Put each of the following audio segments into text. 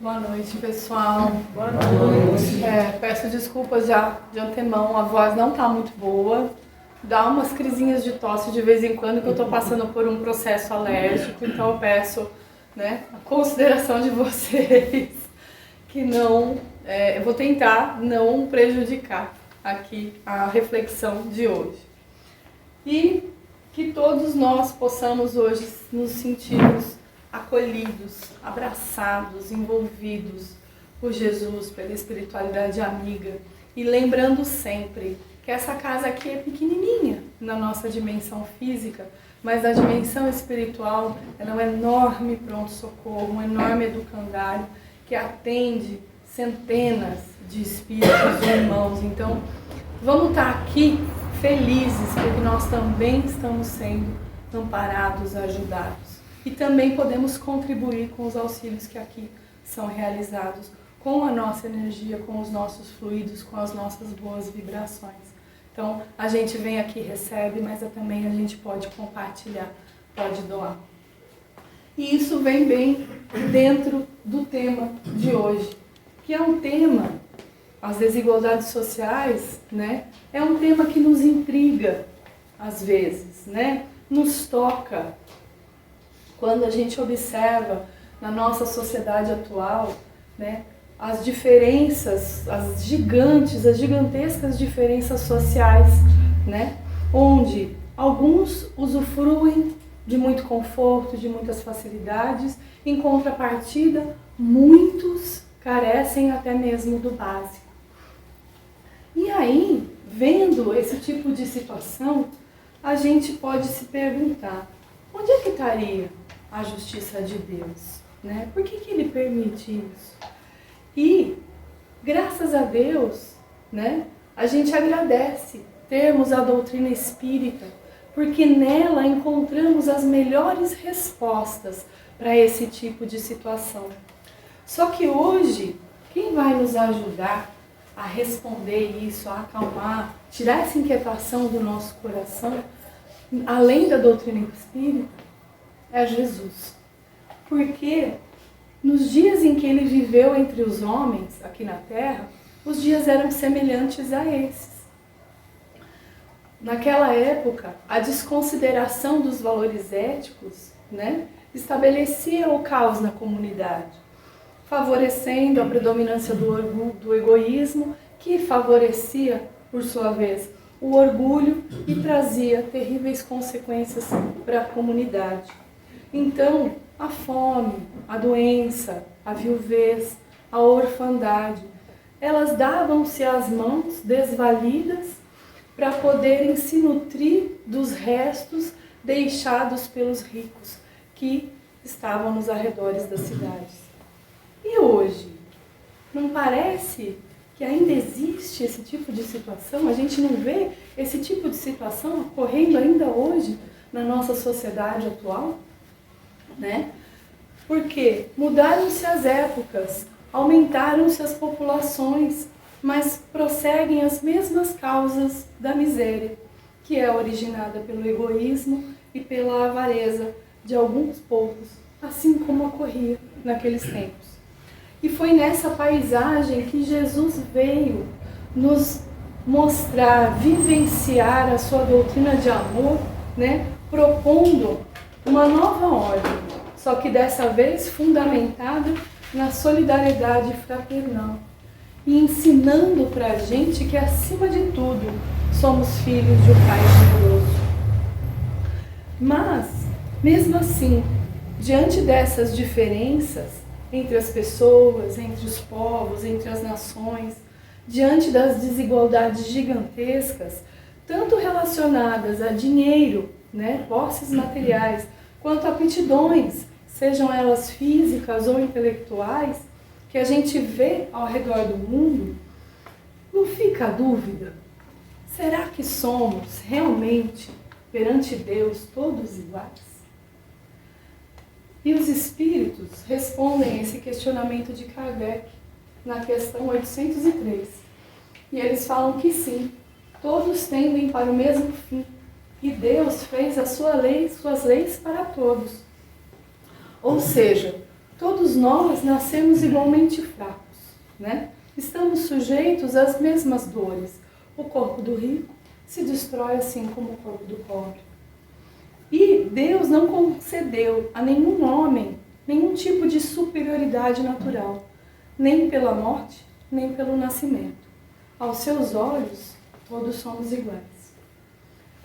Boa noite, pessoal. Boa noite. Peço desculpas já de antemão, a voz não está muito boa. Dá umas crisinhas de tosse de vez em quando, que eu estou passando por um processo alérgico, então eu peço, a consideração de vocês, que não, eu vou tentar não prejudicar aqui a reflexão de hoje. E que todos nós possamos hoje nos sentirmos acolhidos, abraçados, envolvidos por Jesus, pela espiritualidade amiga. E lembrando sempre que essa casa aqui é pequenininha na nossa dimensão física, mas na dimensão espiritual ela é um enorme pronto-socorro, um enorme educandário que atende centenas de espíritos e irmãos. Então, vamos estar aqui felizes porque nós também estamos sendo amparados, ajudados. E também podemos contribuir com os auxílios que aqui são realizados, com a nossa energia, com os nossos fluidos, com as nossas boas vibrações. Então, a gente vem aqui, recebe, mas também a gente pode compartilhar, pode doar. E isso vem bem dentro do tema de hoje, que é um tema, as desigualdades sociais, é um tema que nos intriga, às vezes, nos toca. Quando a gente observa na nossa sociedade atual, as diferenças, as gigantescas diferenças sociais, onde alguns usufruem de muito conforto, de muitas facilidades, em contrapartida, muitos carecem até mesmo do básico. E aí, vendo esse tipo de situação, a gente pode se perguntar, onde é que estaria a justiça de Deus? Por que Ele permite isso? E, graças a Deus, a gente agradece termos a doutrina espírita, porque nela encontramos as melhores respostas para esse tipo de situação. Só que hoje, quem vai nos ajudar a responder isso, a acalmar, tirar essa inquietação do nosso coração, além da doutrina espírita, é Jesus. Porque nos dias em que ele viveu entre os homens, aqui na Terra, os dias eram semelhantes a esses. Naquela época, a desconsideração dos valores éticos, estabelecia o caos na comunidade, favorecendo a predominância do egoísmo, que favorecia, por sua vez, o orgulho e trazia terríveis consequências para a comunidade. Então, a fome, a doença, a viuvez, a orfandade, elas davam-se as mãos desvalidas para poderem se nutrir dos restos deixados pelos ricos que estavam nos arredores das cidades. E hoje, não parece que ainda existe esse tipo de situação? A gente não vê esse tipo de situação ocorrendo ainda hoje na nossa sociedade atual? Porque mudaram-se as épocas, aumentaram-se as populações, mas prosseguem as mesmas causas da miséria, que é originada pelo egoísmo e pela avareza de alguns poucos, assim como ocorria naqueles tempos. E foi nessa paisagem que Jesus veio nos mostrar, vivenciar a sua doutrina de amor, propondo uma nova ordem, só que dessa vez fundamentada na solidariedade fraternal e ensinando para a gente que, acima de tudo, somos filhos de um Pai generoso. Mas, mesmo assim, diante dessas diferenças entre as pessoas, entre os povos, entre as nações, diante das desigualdades gigantescas, tanto relacionadas a dinheiro, posses materiais, quanto a aptidões, sejam elas físicas ou intelectuais, que a gente vê ao redor do mundo, não fica a dúvida, será que somos realmente, perante Deus, todos iguais? E os espíritos respondem a esse questionamento de Kardec na questão 803. E eles falam que sim, todos tendem para o mesmo fim. E Deus fez suas leis para todos. Ou seja, todos nós nascemos igualmente fracos, né? Estamos sujeitos às mesmas dores. O corpo do rico se destrói assim como o corpo do pobre. E Deus não concedeu a nenhum homem nenhum tipo de superioridade natural, nem pela morte, nem pelo nascimento. Aos seus olhos, todos somos iguais.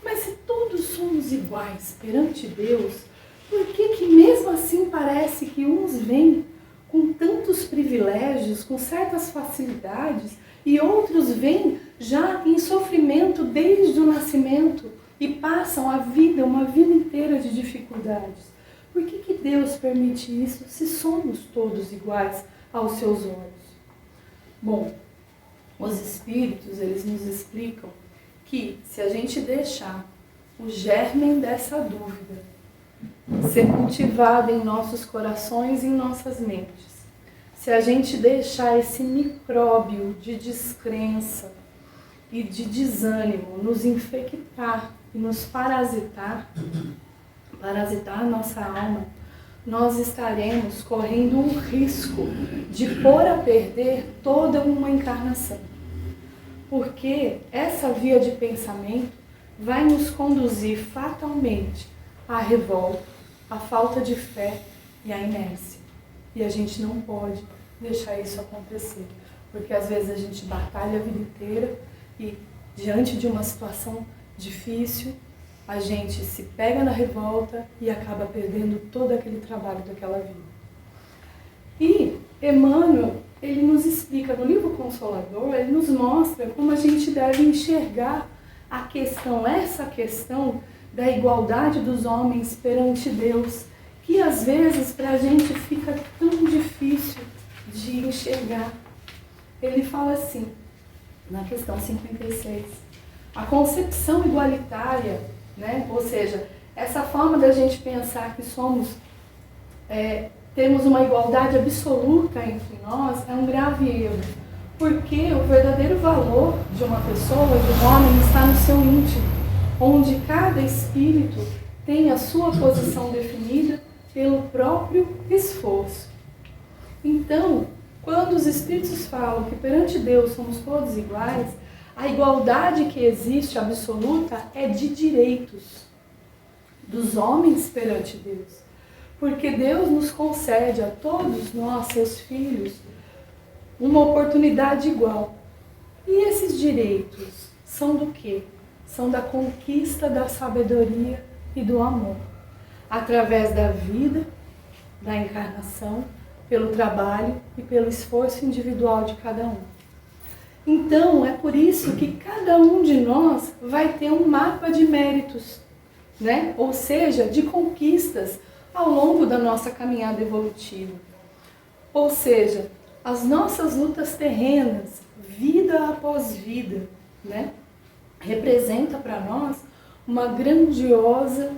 Mas se todos somos iguais perante Deus, por que mesmo assim parece que uns vêm com tantos privilégios, com certas facilidades, e outros vêm já em sofrimento desde o nascimento e passam a vida, uma vida inteira de dificuldades? Por que Deus permite isso se somos todos iguais aos seus olhos? Bom, os Espíritos, eles nos explicam que se a gente deixar o germen dessa dúvida ser cultivado em nossos corações e em nossas mentes, se a gente deixar esse micróbio de descrença e de desânimo nos infectar e nos parasitar a nossa alma, nós estaremos correndo um risco de pôr a perder toda uma encarnação. Porque essa via de pensamento vai nos conduzir fatalmente à revolta, à falta de fé e à inércia. E a gente não pode deixar isso acontecer, porque às vezes a gente batalha a vida inteira e diante de uma situação difícil, a gente se pega na revolta e acaba perdendo todo aquele trabalho daquela vida. E Emmanuel, ele nos explica no livro Consolador, ele nos mostra como a gente deve enxergar a questão, essa questão da igualdade dos homens perante Deus, que às vezes para a gente fica tão difícil de enxergar. Ele fala assim, na questão 56, a concepção igualitária, né? Ou seja, essa forma da gente pensar que temos uma igualdade absoluta entre nós é um grave erro, porque o verdadeiro valor de uma pessoa, de um homem, está no seu íntimo, onde cada espírito tem a sua posição definida pelo próprio esforço. Então, quando os espíritos falam que perante Deus somos todos iguais, a igualdade que existe absoluta é de direitos dos homens perante Deus. Porque Deus nos concede a todos nós, seus filhos, uma oportunidade igual. E esses direitos são do quê? São da conquista da sabedoria e do amor. Através da vida, da encarnação, pelo trabalho e pelo esforço individual de cada um. Então, é por isso que cada um de nós vai ter um mapa de méritos, né? Ou seja, de conquistas ao longo da nossa caminhada evolutiva. Ou seja, as nossas lutas terrenas, vida após vida, né? Representa para nós uma grandiosa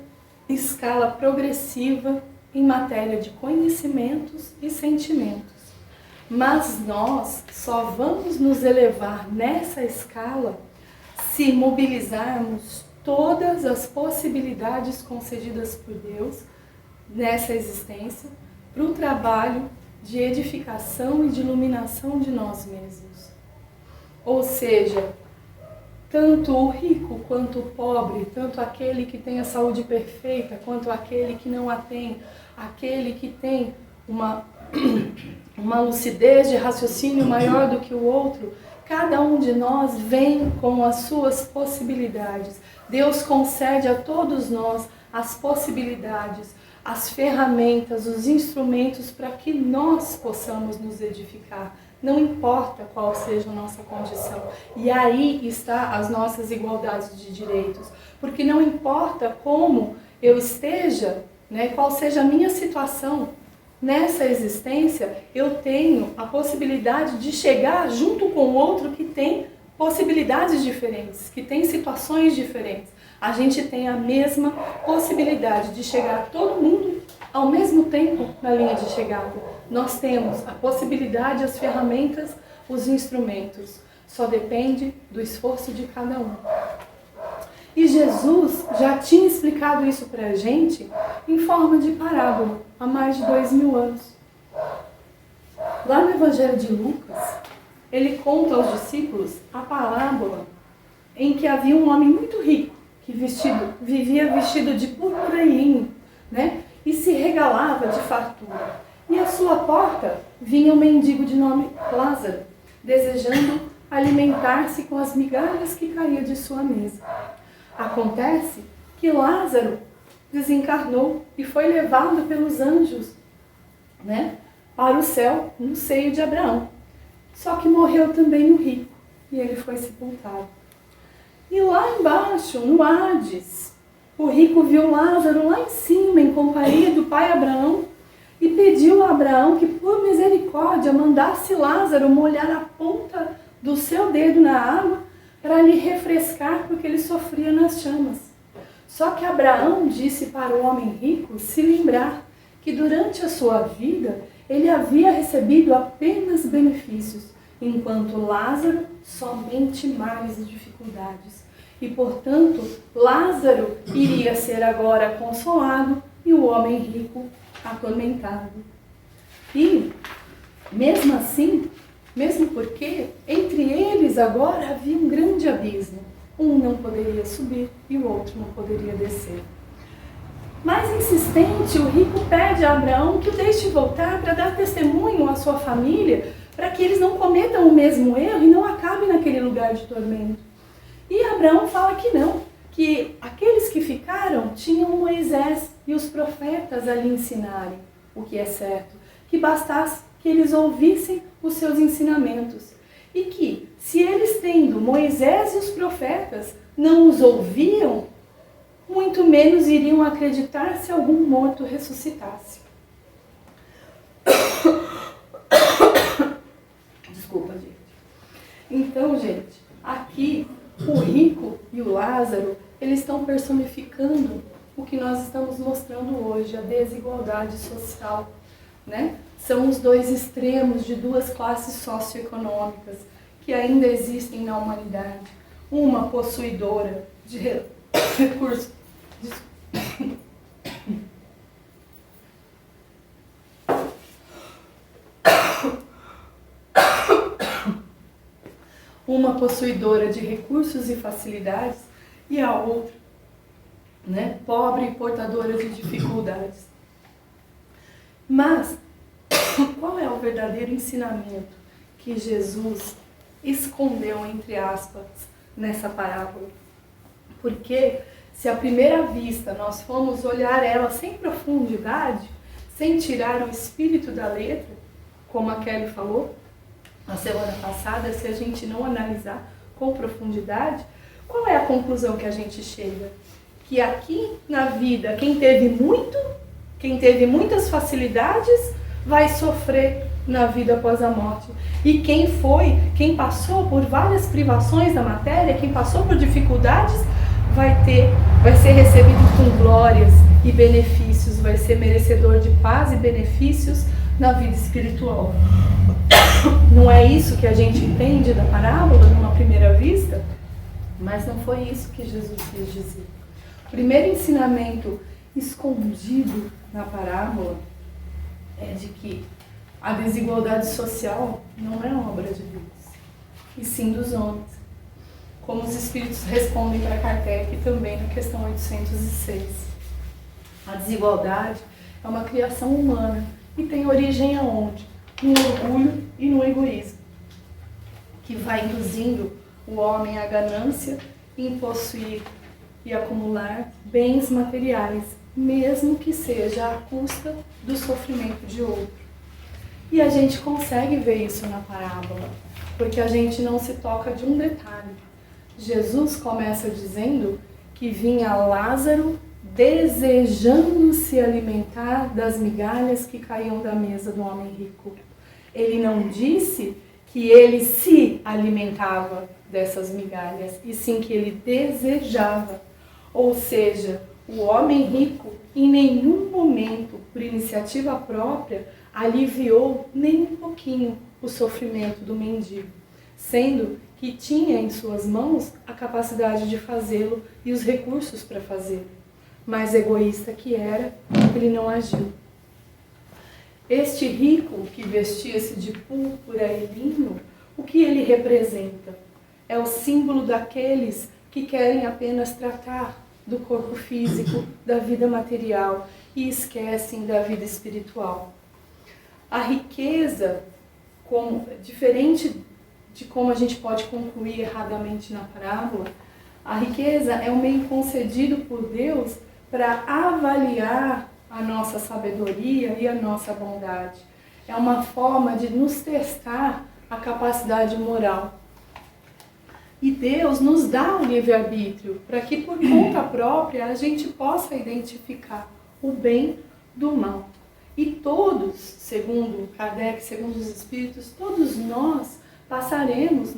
escala progressiva em matéria de conhecimentos e sentimentos. Mas nós só vamos nos elevar nessa escala se mobilizarmos todas as possibilidades concedidas por Deus nessa existência para o trabalho de edificação e de iluminação de nós mesmos. Ou seja, tanto o rico quanto o pobre, tanto aquele que tem a saúde perfeita quanto aquele que não a tem, aquele que tem uma lucidez de raciocínio maior do que o outro, cada um de nós vem com as suas possibilidades. Deus concede a todos nós as possibilidades, as ferramentas, os instrumentos para que nós possamos nos edificar. Não importa qual seja a nossa condição. E aí está as nossas igualdades de direitos. Porque não importa como eu esteja, né, qual seja a minha situação, nessa existência, eu tenho a possibilidade de chegar junto com outro que tem possibilidades diferentes, que tem situações diferentes. A gente tem a mesma possibilidade de chegar todo mundo ao mesmo tempo na linha de chegada. Nós temos a possibilidade, as ferramentas, os instrumentos. Só depende do esforço de cada um. E Jesus já tinha explicado isso para a gente em forma de parábola, há mais de 2000 anos. Lá no Evangelho de Lucas, ele conta aos discípulos a parábola em que havia um homem muito rico, que vivia vestido de púrpura e linho, né? E se regalava de fartura. E à sua porta vinha um mendigo de nome Lázaro, desejando alimentar-se com as migalhas que caíam de sua mesa. Acontece que Lázaro desencarnou e foi levado pelos anjos, né, para o céu, no seio de Abraão. Só que morreu também o rico, e ele foi sepultado. E lá embaixo, no Hades, o rico viu Lázaro lá em cima, em companhia do pai Abraão, e pediu a Abraão que, por misericórdia, mandasse Lázaro molhar a ponta do seu dedo na água para lhe refrescar, porque ele sofria nas chamas. Só que Abraão disse para o homem rico se lembrar que durante a sua vida ele havia recebido apenas benefícios, enquanto Lázaro somente males e dificuldades. E, portanto, Lázaro iria ser agora consolado e o homem rico atormentado. E, mesmo assim, mesmo porque entre eles agora havia um grande abismo. Um não poderia subir e o outro não poderia descer. Mais insistente, o rico pede a Abraão que o deixe voltar para dar testemunho à sua família, para que eles não cometam o mesmo erro e não acabem naquele lugar de tormento. E Abraão fala que não, que aqueles que ficaram tinham Moisés e os profetas a lhe ensinarem o que é certo, que bastasse que eles ouvissem os seus ensinamentos. E que, se eles tendo Moisés e os profetas não os ouviam, muito menos iriam acreditar se algum morto ressuscitasse. Desculpa, gente. Então, gente, aqui o rico e o Lázaro, eles estão personificando o que nós estamos mostrando hoje, a desigualdade social, né? São os dois extremos de duas classes socioeconômicas que ainda existem na humanidade. Uma possuidora de recursos. Uma possuidora de recursos e facilidades e a outra, né, pobre e portadora de dificuldades. Mas qual é o verdadeiro ensinamento que Jesus escondeu, entre aspas, nessa parábola? Porque se à primeira vista nós formos olhar ela sem profundidade, sem tirar o espírito da letra, como a Kelly falou na semana passada, se a gente não analisar com profundidade, qual é a conclusão que a gente chega? Que aqui na vida, quem teve muitas facilidades, vai sofrer na vida após a morte. E quem passou por várias privações da matéria, quem passou por dificuldades, vai ser recebido com glórias e benefícios, vai ser merecedor de paz e benefícios na vida espiritual. Não é isso que a gente entende da parábola numa primeira vista? Mas não foi isso que Jesus quis dizer. O primeiro ensinamento escondido na parábola é de que a desigualdade social não é obra de Deus, e sim dos homens. Como os espíritos respondem para Kardec também na questão 806. A desigualdade é uma criação humana e tem origem aonde? No orgulho e no egoísmo, que vai induzindo o homem à ganância em possuir e acumular bens materiais, mesmo que seja à custa do sofrimento de outro. E a gente consegue ver isso na parábola, porque a gente não se toca de um detalhe. Jesus começa dizendo que vinha Lázaro desejando se alimentar das migalhas que caíam da mesa do homem rico. Ele não disse que ele se alimentava dessas migalhas, e sim que ele desejava. Ou seja, o homem rico em nenhum momento, por iniciativa própria, aliviou nem um pouquinho o sofrimento do mendigo, sendo que tinha em suas mãos a capacidade de fazê-lo e os recursos para fazê-lo. Mas egoísta que era, ele não agiu. Este rico que vestia-se de púrpura e linho, o que ele representa? É o símbolo daqueles que querem apenas tratar do corpo físico, da vida material e esquecem da vida espiritual. A riqueza, diferente de como a gente pode concluir erradamente na parábola, a riqueza é um meio concedido por Deus para avaliar a nossa sabedoria e a nossa bondade. É uma forma de nos testar a capacidade moral. E Deus nos dá o livre-arbítrio para que por conta própria a gente possa identificar o bem do mal. E todos, segundo Kardec, segundo os Espíritos, todos nós passaremos,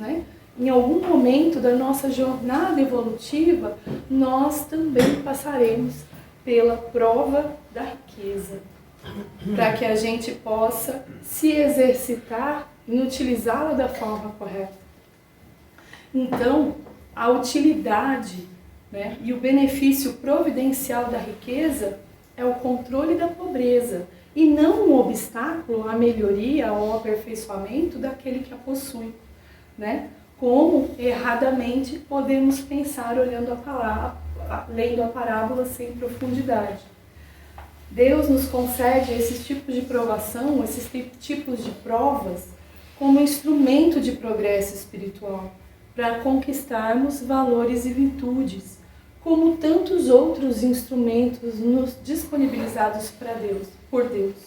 em algum momento da nossa jornada evolutiva, nós também passaremos pela prova da riqueza, para que a gente possa se exercitar em utilizá-la da forma correta. Então, a utilidade, e o benefício providencial da riqueza é o controle da pobreza e não um obstáculo à melhoria ou ao aperfeiçoamento daquele que a possui, Como erradamente podemos pensar lendo a parábola sem profundidade. Deus nos concede esses tipos de provação, esses tipos de provas, como instrumento de progresso espiritual, para conquistarmos valores e virtudes, como tantos outros instrumentos nos disponibilizados por Deus.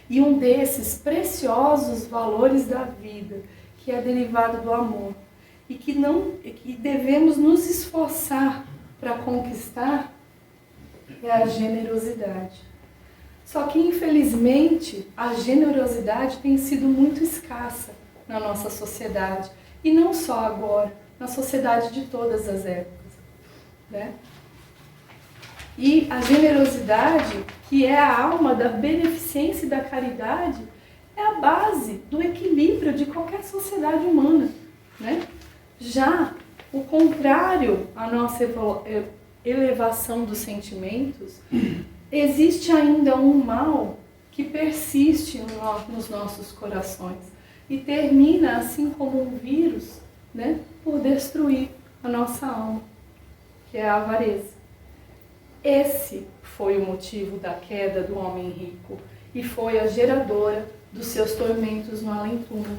E um desses preciosos valores da vida, que é derivado do amor, e que devemos nos esforçar para conquistar, é a generosidade. Só que, infelizmente, a generosidade tem sido muito escassa na nossa sociedade, e não só agora, na sociedade de todas as épocas. E a generosidade, que é a alma da beneficência e da caridade, é a base do equilíbrio de qualquer sociedade humana. Já o contrário à nossa elevação dos sentimentos, existe ainda um mal que persiste nos nossos corações e termina, assim como um vírus, por destruir a nossa alma, que é a avareza. Esse foi o motivo da queda do homem rico e foi a geradora dos seus tormentos no além-túmulo.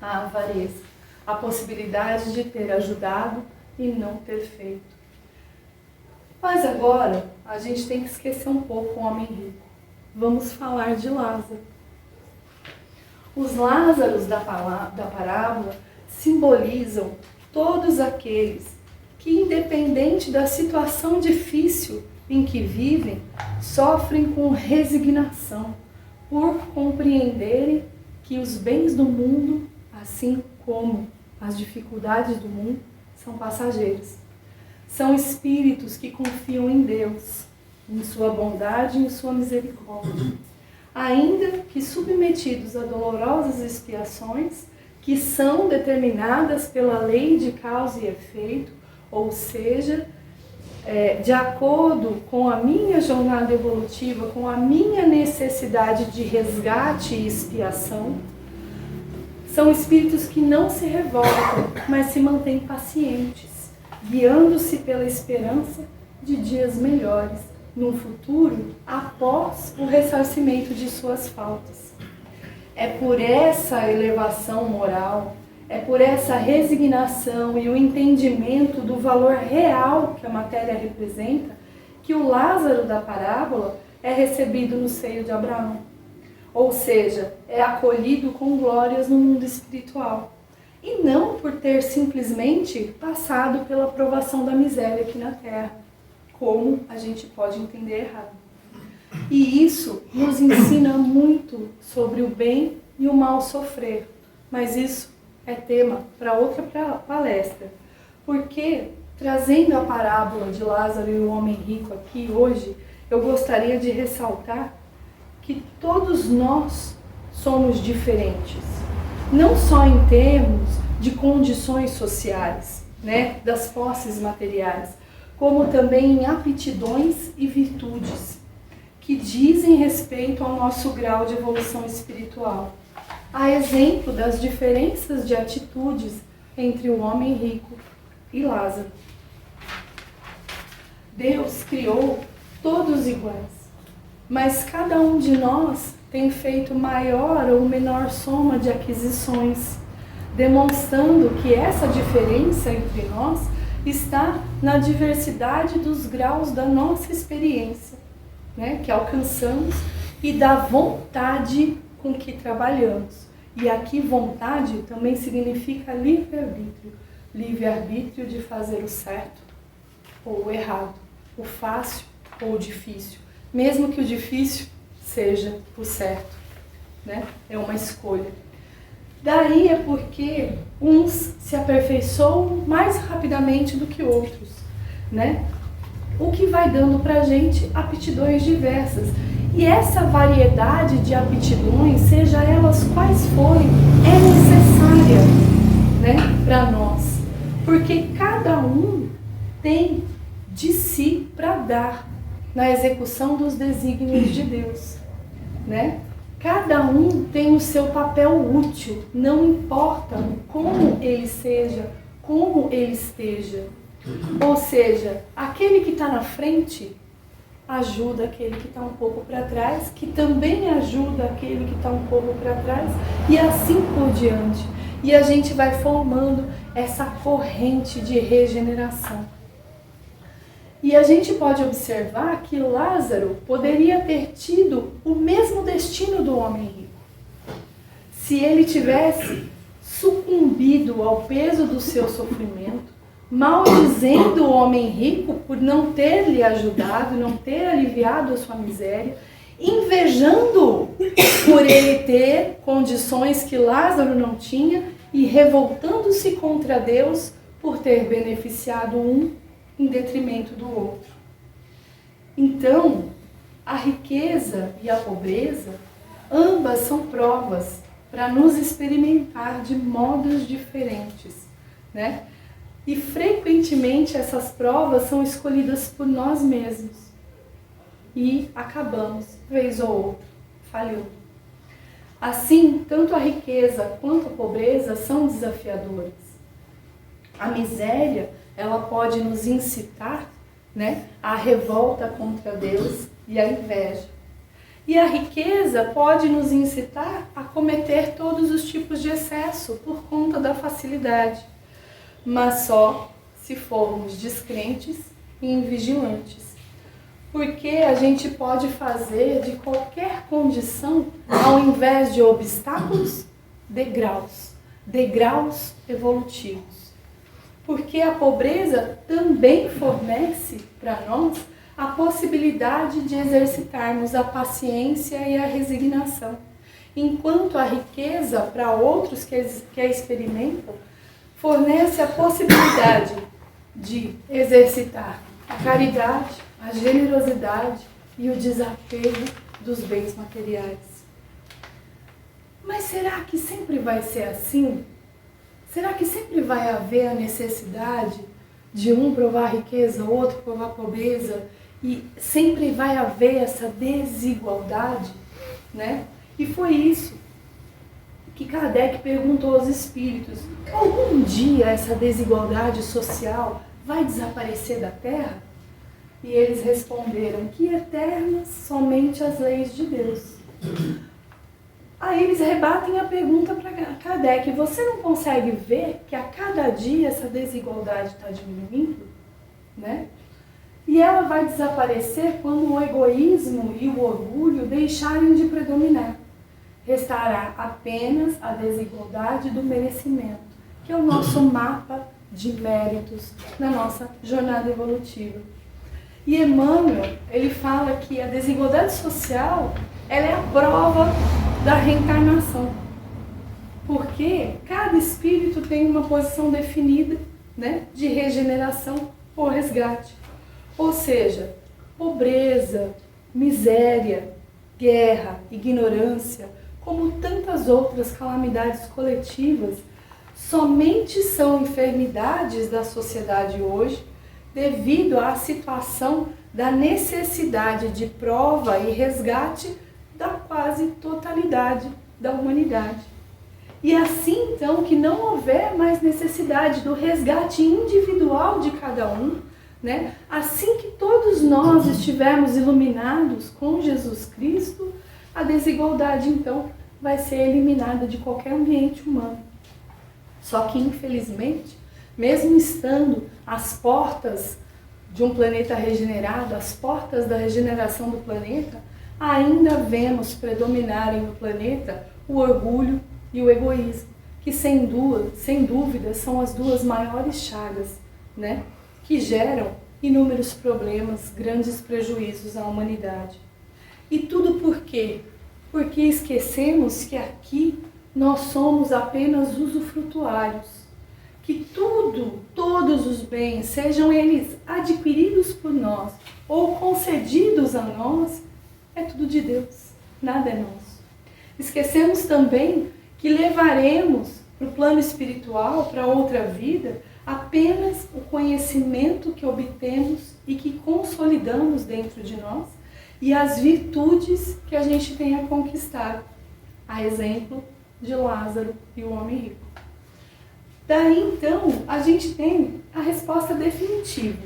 A avareza, a possibilidade de ter ajudado e não ter feito. Mas agora a gente tem que esquecer um pouco o homem rico. Vamos falar de Lázaro. Os Lázaros da parábola simbolizam todos aqueles que, independente da situação difícil em que vivem, sofrem com resignação por compreenderem que os bens do mundo, assim como as dificuldades do mundo, são passageiros. São espíritos que confiam em Deus, em sua bondade e em sua misericórdia, ainda que submetidos a dolorosas expiações que são determinadas pela lei de causa e efeito, ou seja, de acordo com a minha jornada evolutiva, com a minha necessidade de resgate e expiação. São espíritos que não se revoltam, mas se mantêm pacientes, guiando-se pela esperança de dias melhores, num futuro após o ressarcimento de suas faltas. É por essa elevação moral, é por essa resignação e o entendimento do valor real que a matéria representa, que o Lázaro da parábola é recebido no seio de Abraão. Ou seja, é acolhido com glórias no mundo espiritual. E não por ter simplesmente passado pela provação da miséria aqui na Terra, como a gente pode entender errado. E isso nos ensina muito sobre o bem e o mal sofrer. Mas isso é tema para outra palestra. Porque, trazendo a parábola de Lázaro e o homem rico aqui hoje, eu gostaria de ressaltar que todos nós somos diferentes. Não só em termos de condições sociais, das posses materiais, como também em aptidões e virtudes, que dizem respeito ao nosso grau de evolução espiritual. A exemplo das diferenças de atitudes entre o homem rico e Lázaro. Deus criou todos iguais, mas cada um de nós tem feito maior ou menor soma de aquisições, demonstrando que essa diferença entre nós está na diversidade dos graus da nossa experiência, né, que alcançamos, e da vontade com que trabalhamos. E aqui vontade também significa livre-arbítrio. Livre-arbítrio de fazer o certo ou o errado, o fácil ou o difícil. Mesmo que o difícil seja o certo, né? É uma escolha. Daí é porque uns se aperfeiçoam mais rapidamente do que outros, né? O que vai dando pra gente aptidões diversas. E essa variedade de aptidões, seja elas quais forem, é necessária, né, para nós. Porque cada um tem de si para dar na execução dos desígnios de Deus, né? Cada um tem o seu papel útil, não importa como ele seja, como ele esteja. Ou seja, aquele que está na frente ajuda aquele que está um pouco para trás, que também ajuda aquele que está um pouco para trás, e assim por diante. E a gente vai formando essa corrente de regeneração. E a gente pode observar que Lázaro poderia ter tido o mesmo destino do homem rico. Se ele tivesse sucumbido ao peso do seu sofrimento, maldizendo o homem rico por não ter lhe ajudado, não ter aliviado a sua miséria, invejando por ele ter condições que Lázaro não tinha e revoltando-se contra Deus por ter beneficiado um em detrimento do outro. Então, a riqueza e a pobreza, ambas são provas para nos experimentar de modos diferentes, né? E frequentemente essas provas são escolhidas por nós mesmos. E acabamos, vez ou outra, falhando. Assim, tanto a riqueza quanto a pobreza são desafiadoras. A miséria, ela pode nos incitar, né, à revolta contra Deus e à inveja. E a riqueza pode nos incitar a cometer todos os tipos de excesso por conta da facilidade. Mas só se formos descrentes e invigilantes. Porque a gente pode fazer de qualquer condição, ao invés de obstáculos, degraus. Degraus evolutivos. Porque a pobreza também fornece para nós a possibilidade de exercitarmos a paciência e a resignação. Enquanto a riqueza, para outros que a experimentam, fornece a possibilidade de exercitar a caridade, a generosidade e o desapego dos bens materiais. Mas será que sempre vai ser assim? Será que sempre vai haver a necessidade de um provar riqueza, o outro provar pobreza, e sempre vai haver essa desigualdade, né? E foi isso que Kardec perguntou aos espíritos: algum dia essa desigualdade social vai desaparecer da Terra? E eles responderam que eternas somente as leis de Deus. Aí eles rebatem a pergunta para Kardec: você não consegue ver que a cada dia essa desigualdade está diminuindo? Né? E ela vai desaparecer quando o egoísmo e o orgulho deixarem de predominar. Restará apenas a desigualdade do merecimento, que é o nosso mapa de méritos na nossa jornada evolutiva. E Emmanuel, ele fala que a desigualdade social, ela é a prova da reencarnação. Porque cada espírito tem uma posição definida, né, de regeneração ou resgate. Ou seja, pobreza, miséria, guerra, ignorância, como tantas outras calamidades coletivas, somente são enfermidades da sociedade hoje devido à situação da necessidade de prova e resgate da quase totalidade da humanidade. E assim, então, que não houver mais necessidade do resgate individual de cada um, né? Assim que todos nós estivermos iluminados com Jesus Cristo, a desigualdade, então, vai ser eliminada de qualquer ambiente humano. Só que, infelizmente, mesmo estando às portas de um planeta regenerado, às portas da regeneração do planeta, ainda vemos predominarem no planeta o orgulho e o egoísmo, que sem dúvida são as duas maiores chagas, né, que geram inúmeros problemas, grandes prejuízos à humanidade. E tudo por quê? Porque esquecemos que aqui nós somos apenas usufrutuários, que todos os bens, sejam eles adquiridos por nós ou concedidos a nós, é tudo de Deus, nada é nosso. Esquecemos também que levaremos para o plano espiritual, para outra vida, apenas o conhecimento que obtemos e que consolidamos dentro de nós e as virtudes que a gente tenha conquistado, a exemplo de Lázaro e o homem rico. Daí então a gente tem a resposta definitiva.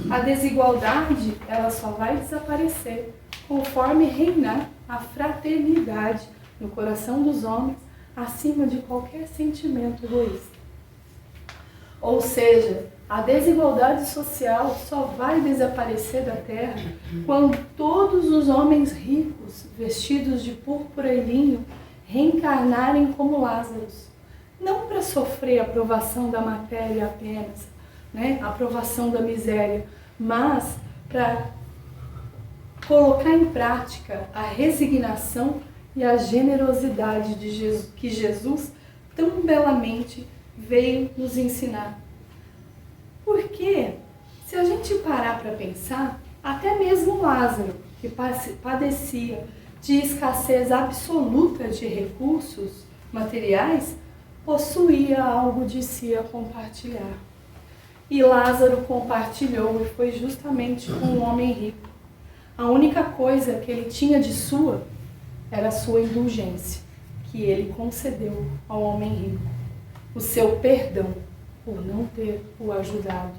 A desigualdade, ela só vai desaparecer conforme reinar a fraternidade no coração dos homens, acima de qualquer sentimento egoísta. Ou seja, a desigualdade social só vai desaparecer da Terra quando todos os homens ricos, vestidos de púrpura e linho, reencarnarem como Lázaros. Não para sofrer a provação da matéria apenas, né? A provação da miséria, mas para colocar em prática a resignação e a generosidade de Jesus, que Jesus tão belamente veio nos ensinar. Porque, se a gente parar para pensar, até mesmo Lázaro, que padecia de escassez absoluta de recursos materiais, possuía algo de si a compartilhar. E Lázaro compartilhou, e foi justamente com um homem rico. A única coisa que ele tinha de sua era a sua indulgência, que ele concedeu ao homem rico, o seu perdão por não ter o ajudado.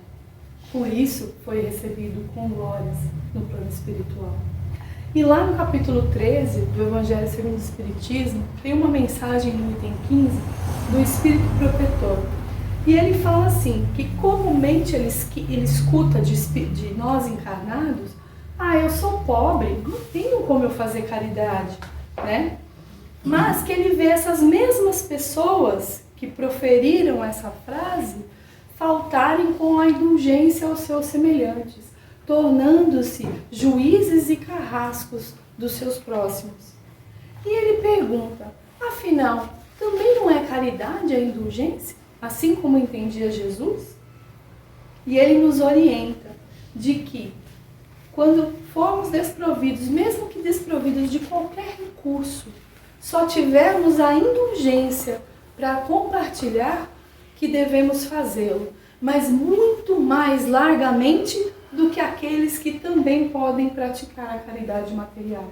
Por isso foi recebido com glórias no plano espiritual. E lá no capítulo 13 do Evangelho segundo o Espiritismo, tem uma mensagem no item 15 do Espírito Protetor. E ele fala assim, que comumente ele escuta de nós encarnados, eu sou pobre, não tenho como eu fazer caridade, né? Mas que ele vê essas mesmas pessoas que proferiram essa frase faltarem com a indulgência aos seus semelhantes, tornando-se juízes e carrascos dos seus próximos. E ele pergunta, afinal, também não é caridade a indulgência, assim como entendia Jesus? E ele nos orienta de que, quando formos desprovidos, mesmo que desprovidos de qualquer recurso, só tivermos a indulgência para compartilhar, que devemos fazê-lo, mas muito mais largamente do que aqueles que também podem praticar a caridade material,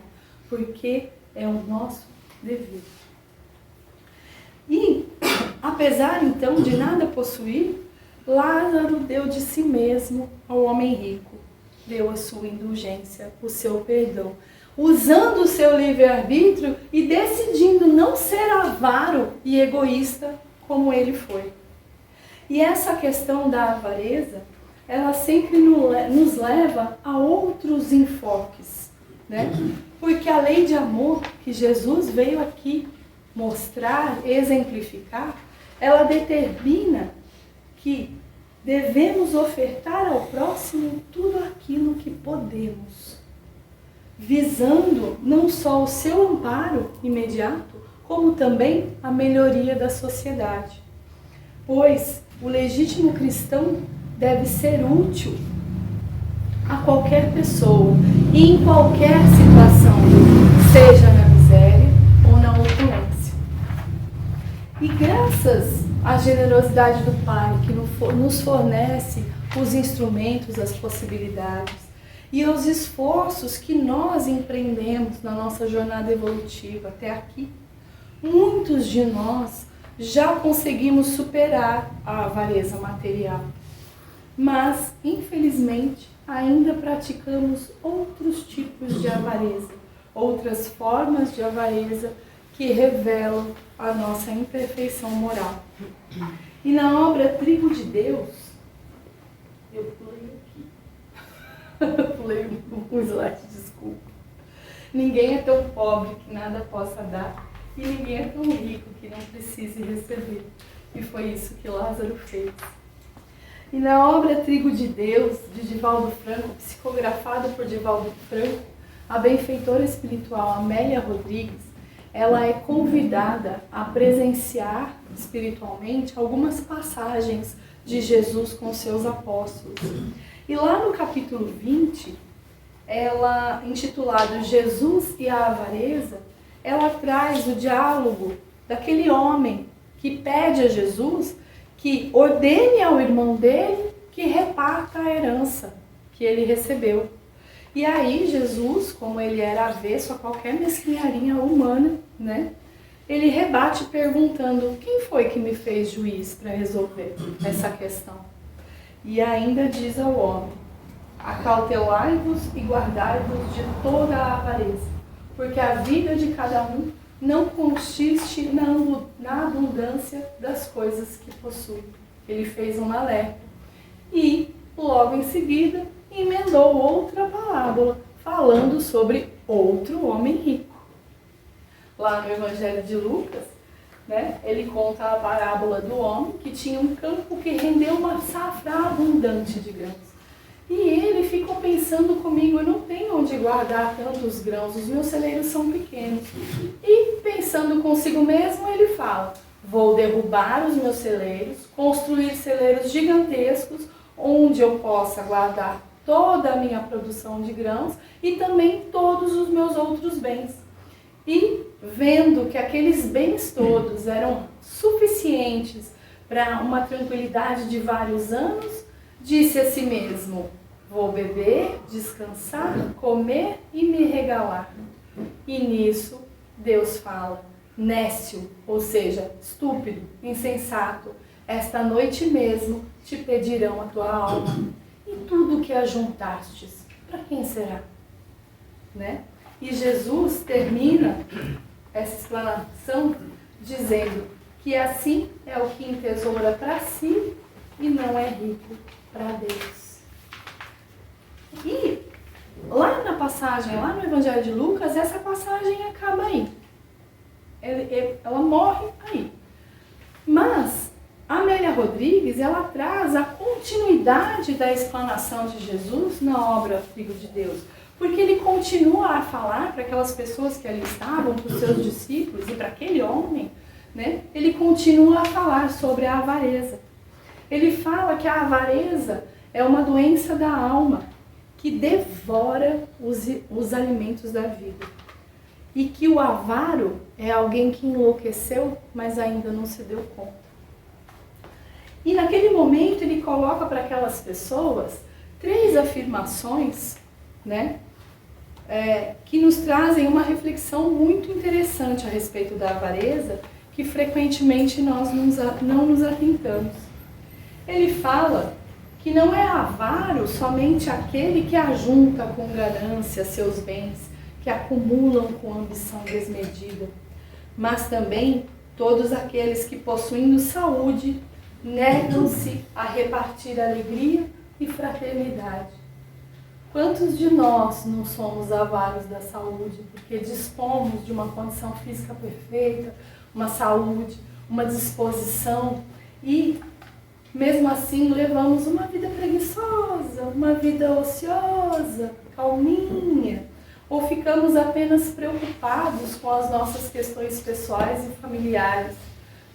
porque é o nosso dever. E, apesar então de nada possuir, Lázaro deu de si mesmo ao homem rico, deu a sua indulgência, o seu perdão, usando o seu livre-arbítrio e decidindo não ser avaro e egoísta como ele foi. E essa questão da avareza, ela sempre nos leva a outros enfoques, né? Porque a lei de amor que Jesus veio aqui mostrar, exemplificar, ela determina que devemos ofertar ao próximo tudo aquilo que podemos, visando não só o seu amparo imediato, como também a melhoria da sociedade. Pois o legítimo cristão deve ser útil a qualquer pessoa e em qualquer situação, seja na miséria ou na opulência. E graças à generosidade do Pai, que nos fornece os instrumentos, as possibilidades, e aos esforços que nós empreendemos na nossa jornada evolutiva até aqui. Muitos de nós já conseguimos superar a avareza material, mas, infelizmente, ainda praticamos outros tipos de avareza, outras formas de avareza que revelam a nossa imperfeição moral. E na obra Trigo de Deus, eu pulei aqui, eu pulei um slide, desculpa. Ninguém é tão pobre que nada possa dar, e ninguém é tão rico que não precise receber. E foi isso que Lázaro fez. E na obra Trigo de Deus, de Divaldo Franco, psicografado por Divaldo Franco, a benfeitora espiritual Amélia Rodrigues, ela é convidada a presenciar espiritualmente algumas passagens de Jesus com seus apóstolos. E lá no capítulo 20, ela, intitulado Jesus e a Avareza, ela traz o diálogo daquele homem que pede a Jesus que ordene ao irmão dele que reparta a herança que ele recebeu. E aí Jesus, como ele era avesso a qualquer mesquinharia humana, né, ele rebate perguntando: quem foi que me fez juiz para resolver essa questão? E ainda diz ao homem: acautelai-vos e guardai-vos de toda a avareza, porque a vida de cada um não consiste na abundância das coisas que possui. Ele fez um alerta. E, logo em seguida, emendou outra parábola, falando sobre outro homem rico. Lá no Evangelho de Lucas, né, ele conta a parábola do homem que tinha um campo que rendeu uma safra abundante de grãos. E ele ficou pensando comigo: eu não tenho onde guardar tantos grãos, os meus celeiros são pequenos. E pensando consigo mesmo, ele fala: vou derrubar os meus celeiros, construir celeiros gigantescos, onde eu possa guardar toda a minha produção de grãos e também todos os meus outros bens. E vendo que aqueles bens todos eram suficientes para uma tranquilidade de vários anos, disse a si mesmo: vou beber, descansar, comer e me regalar. E nisso Deus fala: nécio, ou seja, estúpido, insensato, esta noite mesmo te pedirão a tua alma. E tudo que ajuntastes, para quem será? Né? E Jesus termina essa explanação dizendo que assim é o que entesoura para si e não é rico para Deus. E lá na passagem, lá no Evangelho de Lucas, essa passagem acaba aí. Ela morre aí. Mas a Amélia Rodrigues, ela traz a continuidade da explanação de Jesus na obra Trigo de Deus. Porque ele continua a falar para aquelas pessoas que ali estavam, para os seus discípulos e para aquele homem, né? Ele continua a falar sobre a avareza. Ele fala que a avareza é uma doença da alma que devora os alimentos da vida. E que o avaro é alguém que enlouqueceu, mas ainda não se deu conta. E naquele momento ele coloca para aquelas pessoas 3 afirmações, né, que nos trazem uma reflexão muito interessante a respeito da avareza, que frequentemente nós não nos atentamos. Ele fala que não é avaro somente aquele que ajunta com ganância seus bens, que acumulam com ambição desmedida, mas também todos aqueles que, possuindo saúde, negam-se a repartir alegria e fraternidade. Quantos de nós não somos avaros da saúde, porque dispomos de uma condição física perfeita, uma saúde, uma disposição, e mesmo assim levamos uma vida preguiçosa, uma vida ociosa, calminha, ou ficamos apenas preocupados com as nossas questões pessoais e familiares,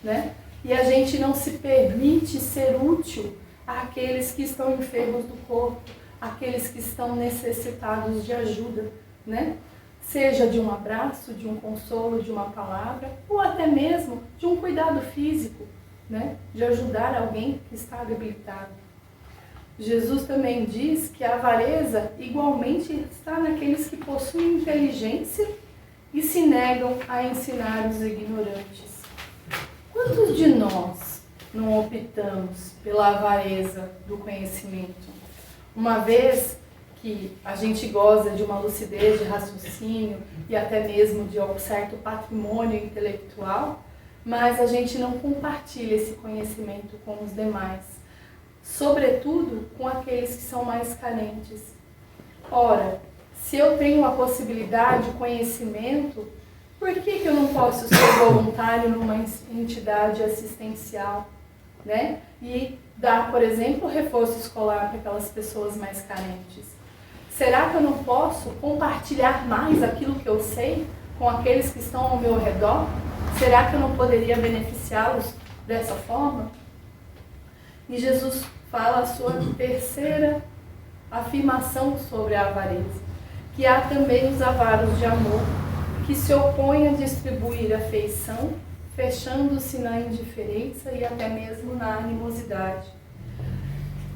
né? E a gente não se permite ser útil àqueles que estão enfermos do corpo, aqueles que estão necessitados de ajuda, né? Seja de um abraço, de um consolo, de uma palavra, ou até mesmo de um cuidado físico, né? De ajudar alguém que está debilitado. Jesus também diz que a avareza igualmente está naqueles que possuem inteligência e se negam a ensinar os ignorantes. Quantos de nós não optamos pela avareza do conhecimento? Uma vez que a gente goza de uma lucidez de raciocínio e até mesmo de um certo patrimônio intelectual, mas a gente não compartilha esse conhecimento com os demais, sobretudo com aqueles que são mais carentes. Ora, se eu tenho a possibilidade, o conhecimento, por que eu não posso ser voluntário numa entidade assistencial, né? E dar, por exemplo, reforço escolar para aquelas pessoas mais carentes? Será que eu não posso compartilhar mais aquilo que eu sei com aqueles que estão ao meu redor? Será que eu não poderia beneficiá-los dessa forma? E Jesus fala a sua terceira afirmação sobre a avareza, que há também os avaros de amor, que se opõem a distribuir afeição, fechando-se na indiferença e até mesmo na animosidade.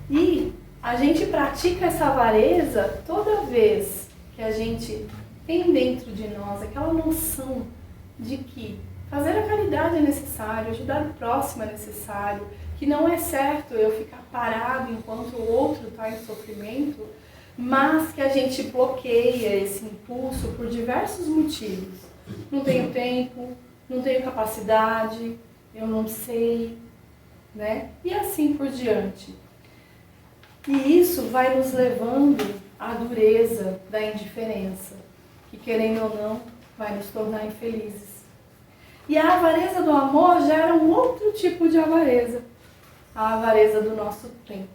E a gente pratica essa avareza toda vez que a gente tem dentro de nós aquela noção de que fazer a caridade é necessário, ajudar o próximo é necessário, que não é certo eu ficar parado enquanto o outro está em sofrimento, mas que a gente bloqueia esse impulso por diversos motivos. Não tenho tempo, não tenho capacidade, eu não sei, né? E assim por diante. E isso vai nos levando à dureza da indiferença, que querendo ou não, vai nos tornar infelizes. E a avareza do amor gera um outro tipo de avareza, a avareza do nosso tempo.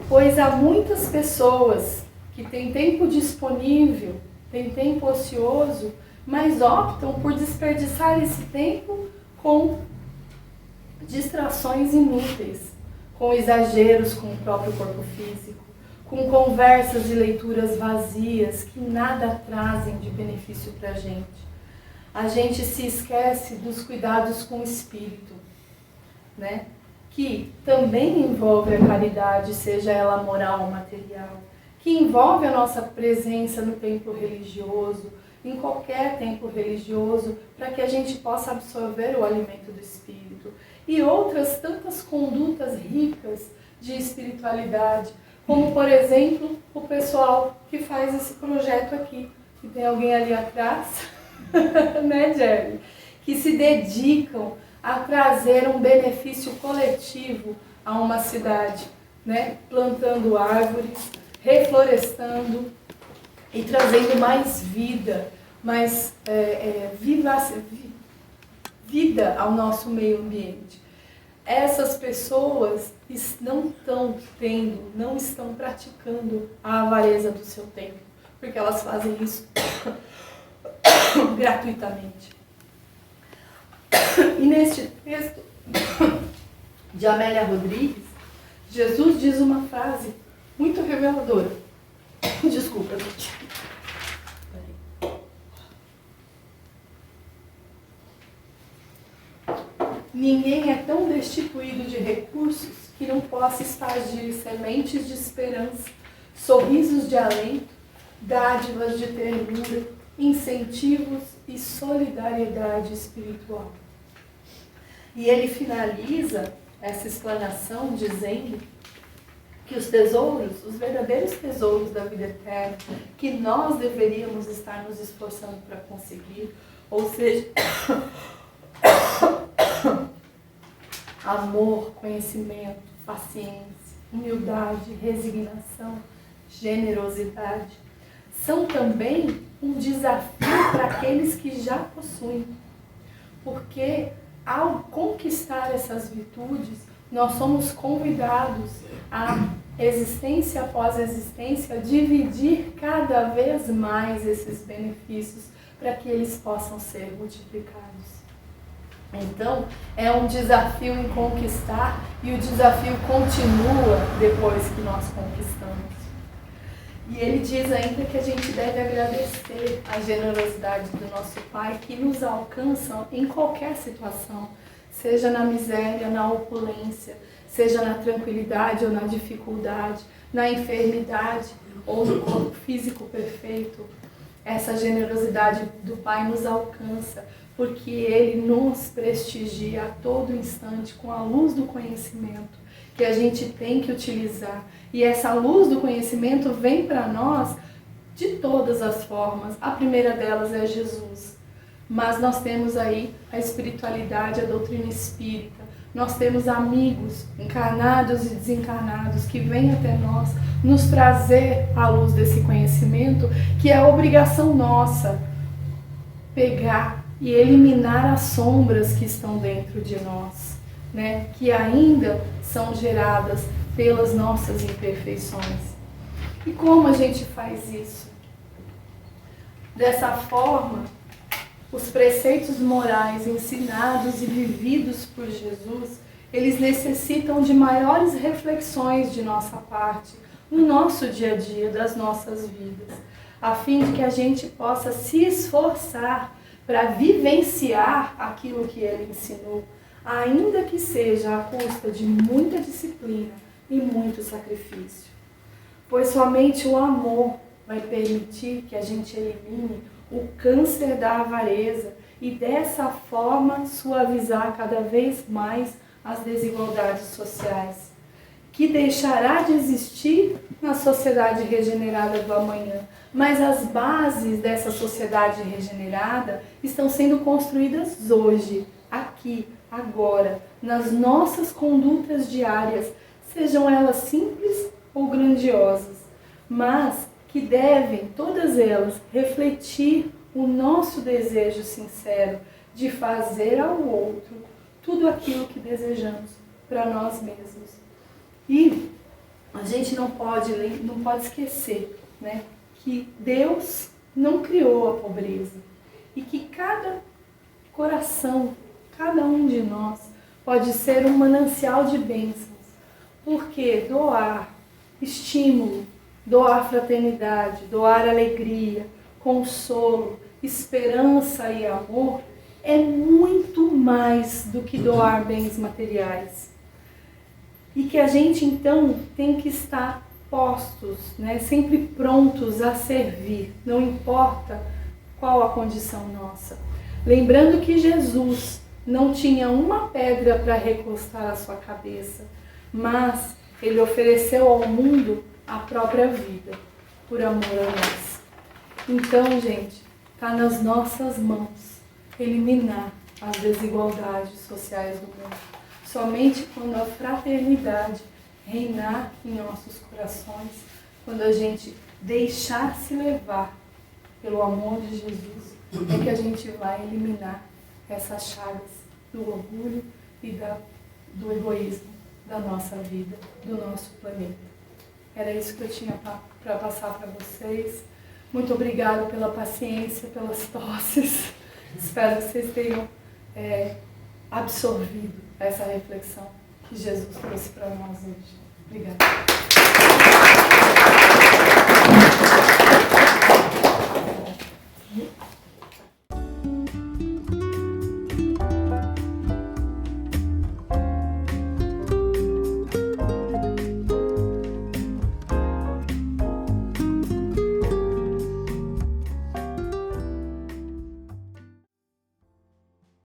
Pois há muitas pessoas que têm tempo disponível, têm tempo ocioso, mas optam por desperdiçar esse tempo com distrações inúteis, com exageros com o próprio corpo físico, com conversas e leituras vazias que nada trazem de benefício para a gente. A gente se esquece dos cuidados com o espírito, né? Que também envolve a caridade, seja ela moral ou material, que envolve a nossa presença no templo religioso, em qualquer templo religioso, para que a gente possa absorver o alimento do espírito. E outras tantas condutas ricas de espiritualidade, como, por exemplo, o pessoal que faz esse projeto aqui, que tem alguém ali atrás, né, Jerry? Que se dedicam a trazer um benefício coletivo a uma cidade, né? Plantando árvores, reflorestando e trazendo mais vida, mais vida ao nosso meio ambiente. Essas pessoas não estão praticando a avareza do seu tempo, porque elas fazem isso gratuitamente. E neste texto de Amélia Rodrigues, Jesus diz uma frase muito reveladora. Desculpa, gente. Ninguém é tão destituído de recursos que não possa espargir sementes de esperança, sorrisos de alento, dádivas de ternura, incentivos e solidariedade espiritual. E ele finaliza essa explanação dizendo que os tesouros, os verdadeiros tesouros da vida eterna, que nós deveríamos estar nos esforçando para conseguir, ou seja, amor, conhecimento, paciência, humildade, resignação, generosidade, são também um desafio para aqueles que já possuem. Porque ao conquistar essas virtudes, nós somos convidados a, existência após existência, dividir cada vez mais esses benefícios para que eles possam ser multiplicados. Então, é um desafio em conquistar e o desafio continua depois que nós conquistamos. E ele diz ainda que a gente deve agradecer a generosidade do nosso Pai que nos alcança em qualquer situação, seja na miséria, na opulência, seja na tranquilidade ou na dificuldade, na enfermidade ou no corpo físico perfeito. Essa generosidade do Pai nos alcança, porque Ele nos prestigia a todo instante com a luz do conhecimento que a gente tem que utilizar. E essa luz do conhecimento vem para nós de todas as formas. A primeira delas é Jesus. Mas nós temos aí a espiritualidade, a doutrina espírita. Nós temos amigos encarnados e desencarnados que vêm até nós nos trazer a luz desse conhecimento, que é a obrigação nossa pegar e eliminar as sombras que estão dentro de nós, né? Que ainda são geradas pelas nossas imperfeições. E como a gente faz isso? Dessa forma, os preceitos morais ensinados e vividos por Jesus, eles necessitam de maiores reflexões de nossa parte, no nosso dia a dia, das nossas vidas, a fim de que a gente possa se esforçar para vivenciar aquilo que ele ensinou, ainda que seja à custa de muita disciplina e muito sacrifício. Pois somente o amor vai permitir que a gente elimine o câncer da avareza e dessa forma suavizar cada vez mais as desigualdades sociais, que deixará de existir na sociedade regenerada do amanhã. Mas as bases dessa sociedade regenerada estão sendo construídas hoje, aqui, agora, nas nossas condutas diárias, sejam elas simples ou grandiosas, mas que devem, todas elas, refletir o nosso desejo sincero de fazer ao outro tudo aquilo que desejamos para nós mesmos. E a gente não pode esquecer, né, que Deus não criou a pobreza e que cada coração, cada um de nós, pode ser um manancial de bênçãos, porque doar estímulo, doar fraternidade, doar alegria, consolo, esperança e amor é muito mais do que doar bens materiais. E que a gente então tem que estar postos, né, sempre prontos a servir, não importa qual a condição nossa. Lembrando que Jesus não tinha uma pedra para recostar a sua cabeça, mas ele ofereceu ao mundo a própria vida, por amor a nós. Então, gente, está nas nossas mãos eliminar as desigualdades sociais do mundo. Somente quando a fraternidade reinar em nossos corações, quando a gente deixar se levar pelo amor de Jesus, é que a gente vai eliminar essas chagas do orgulho e do egoísmo da nossa vida, do nosso planeta. Era isso que eu tinha para passar para vocês. Muito obrigada pela paciência, pelas tosses. Espero que vocês tenham absorvido essa reflexão que Jesus trouxe para nós hoje. Obrigada.